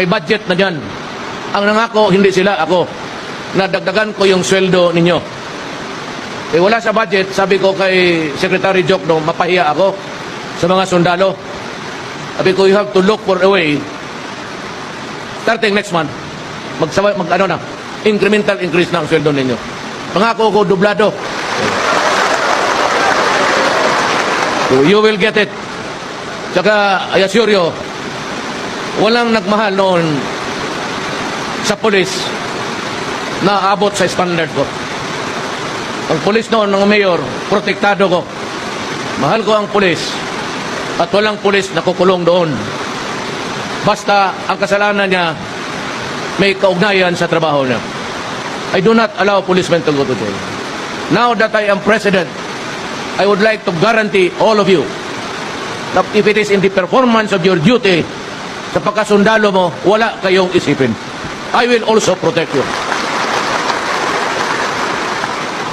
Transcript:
May budget na dyan. Ang nangako, hindi sila, ako. Nadagdagan ko yung sweldo ninyo. Eh wala sa budget, sabi ko kay Secretary Joke nung mapahiya ako sa mga sundalo. Sabi ko, you have to look for a way. Starting next month, incremental increase na ang sweldo ninyo. Pangako ko, dublado. So you will get it. Tsaka, I assure you, walang nagmahal noon sa polis na abot sa standard ko. Ang polis noon, ng mayor, protektado ko. Mahal ko ang polis at walang polis na kukulong doon. Basta ang kasalanan niya may kaugnayan sa trabaho niya. I do not allow policemen to go to jail. Now that I am president, I would like to guarantee all of you that if it is in the performance of your duty sa pagkasundalo mo, wala kayong isipin. I will also protect you.